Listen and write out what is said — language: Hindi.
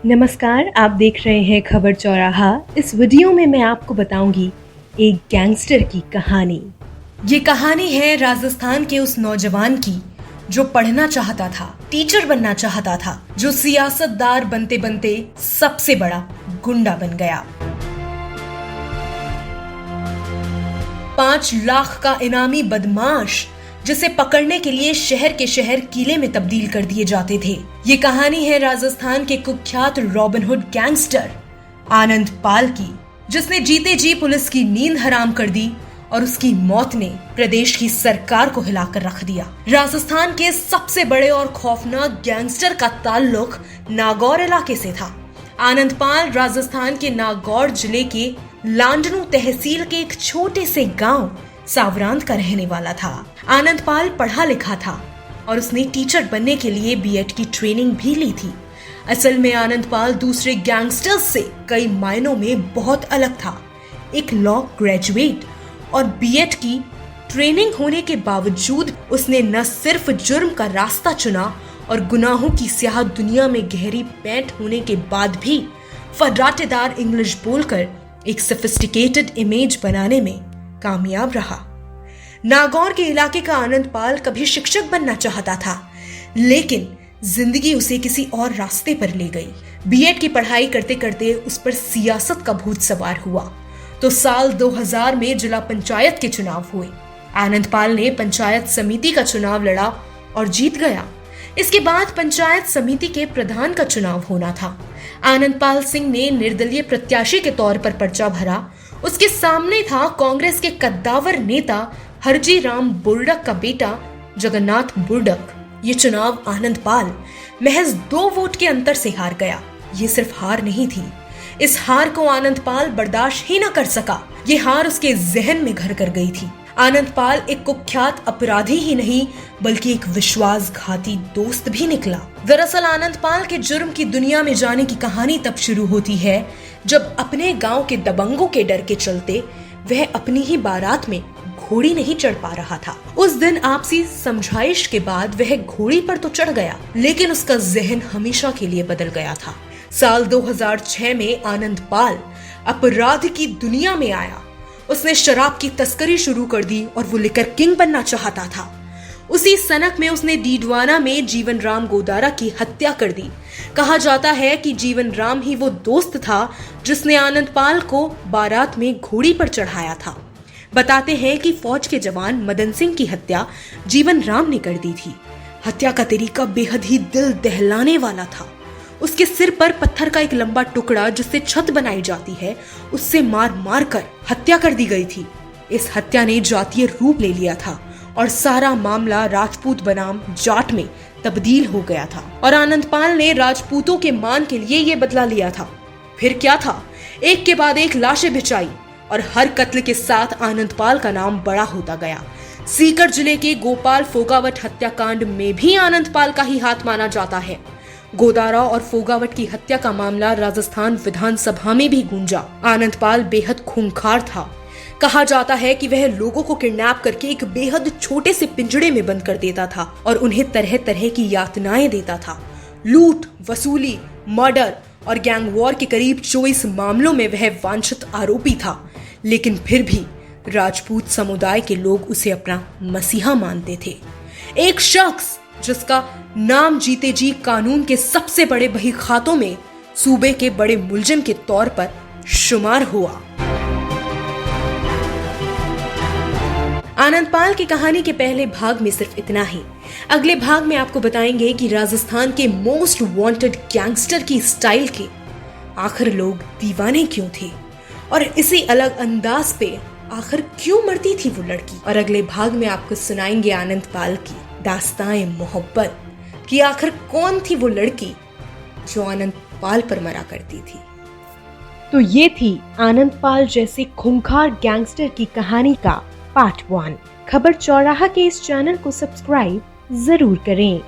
नमस्कार, आप देख रहे हैं खबर चौराहा। इस वीडियो में मैं आपको बताऊंगी एक गैंगस्टर की कहानी। ये कहानी है राजस्थान के उस नौजवान की जो पढ़ना चाहता था, टीचर बनना चाहता था, जो सियासतदार बनते बनते सबसे बड़ा गुंडा बन गया। 5 लाख का इनामी बदमाश जिसे पकड़ने के लिए शहर के शहर किले में तब्दील कर दिए जाते थे। ये कहानी है राजस्थान के कुख्यात रॉबिनहुड गैंगस्टर आनंद पाल की, जिसने जीते जी पुलिस की नींद हराम कर दी और उसकी मौत ने प्रदेश की सरकार को हिलाकर रख दिया। राजस्थान के सबसे बड़े और खौफनाक गैंगस्टर का ताल्लुक नागौर इलाके से था। आनंद पाल राजस्थान के नागौर जिले के लांडनू तहसील के एक छोटे से गांव सावरांत का रहने वाला था। आनंद पाल पढ़ा लिखा था और उसने टीचर बनने के लिए बीएड की ट्रेनिंग भी ली थी। असल में आनंद पाल दूसरे गैंगस्टर्स से कई मायनों में बहुत अलग था। एक लॉ ग्रेजुएट और बीएड की ट्रेनिंग होने के बावजूद उसने न सिर्फ जुर्म का रास्ता चुना और गुनाहों की स्याह दुनिया में गहरी पैंट होने के बाद भी फर्राटेदार इंग्लिश बोलकर एक सोफिस्टिकेटेड इमेज बनाने में कामयाब रहा। नागौर के इलाके का आनंद पाल कभी शिक्षक बनना चाहता था, लेकिन जिंदगी उसे किसी और रास्ते पर ले गई। बीएड की पढ़ाई करते करते उस पर सियासत का भूत सवार हुआ तो साल 2000 में जिला पंचायत के चुनाव हुए। आनंद पाल ने पंचायत समिति का चुनाव लड़ा और जीत गया। इसके बाद पंचायत समिति के प्रधान का चुनाव होना था। आनंद पाल सिंह ने निर्दलीय प्रत्याशी के तौर पर पर्चा भरा। उसके सामने था कांग्रेस के कद्दावर नेता हरजी राम बुर्डक का बेटा जगन्नाथ बुर्डक। ये चुनाव आनंद पाल महज 2 वोट के अंतर से हार गया। ये सिर्फ हार नहीं थी, इस हार को आनंद पाल बर्दाश्त ही न कर सका। ये हार उसके जहन में घर कर गई थी। आनंद पाल एक कुख्यात अपराधी ही नहीं बल्कि एक विश्वासघाती दोस्त भी निकला। दरअसल आनंद पाल के जुर्म की दुनिया में जाने की कहानी तब शुरू होती है जब अपने गांव के दबंगों के डर के चलते वह अपनी ही बारात में घोड़ी नहीं चढ़ पा रहा था। उस दिन आपसी समझाइश के बाद वह घोड़ी पर तो चढ़ गया, लेकिन उसका जहन हमेशा के लिए बदल गया था। साल 2006 में आनंद पाल अपराध की दुनिया में आया। उसने शराब की तस्करी शुरू कर दी और वो लिकर किंग बनना चाहता था। उसी सनक में उसने डीडवाना में जीवन राम गोदारा की हत्या कर दी। कहा जाता है कि जीवन राम ही वो दोस्त था जिसने आनंद पाल को बारात में घोड़ी पर चढ़ाया था। बताते हैं कि फौज के जवान मदन सिंह की हत्या जीवन राम ने कर दी थी। हत्या का तरीका बेहद ही दिल दहलाने वाला था। उसके सिर पर पत्थर का एक लंबा टुकड़ा जिससे छत बनाई जाती है, उससे मार मार कर हत्या कर दी गई थी। इस हत्या ने जातीय रूप ले लिया था और सारा मामला राजपूत बनाम जाट में तब्दील हो गया था और आनंद पाल ने राजपूतों के मान के लिए ये बदला लिया था। फिर क्या था, एक के बाद एक लाशें बिछाई और हर कत्ल के साथ आनंद पाल का नाम बड़ा होता गया। सीकर जिले के गोपाल फोगावट हत्याकांड में भी आनंद पाल का ही हाथ माना जाता है। गोदारा और फोगावट की हत्या का मामला राजस्थान विधानसभा में भी गूंजा। आनंद पाल बेहद खूंखार था। कहा जाता है कि वह लोगों को किडनैप करके एक बेहद छोटे से पिंजड़े में बंद कर देता था और उन्हें तरह तरह की यातनाएं देता था। लूट, वसूली, मर्डर और गैंग वॉर के करीब 24 मामलों में वह वांछित आरोपी था, लेकिन फिर भी राजपूत समुदाय के लोग उसे अपना मसीहा मानते थे। एक शख्स जिसका नाम जीते जी कानून के सबसे बड़े बहीखातों में सूबे के बड़े मुलजिम के तौर पर शुमार हुआ। आनंद पाल की कहानी के पहले भाग में सिर्फ इतना ही। अगले भाग में आपको बताएंगे कि राजस्थान के मोस्ट वांटेड गैंगस्टर की स्टाइल के आखिर लोग दीवाने क्यों थे और इसी अलग अंदाज पे आखिर क्यों मरती थी वो लड़की। और अगले भाग में आपको सुनाएंगे आनंद पाल की दास्ताए मोहब्बत कि आखिर कौन थी वो लड़की जो आनंद पाल पर मरा करती थी। तो ये थी आनंद पाल जैसे खूंखार गैंगस्टर की कहानी का पार्ट 1। खबर चौराहा के इस चैनल को सब्सक्राइब जरूर करें।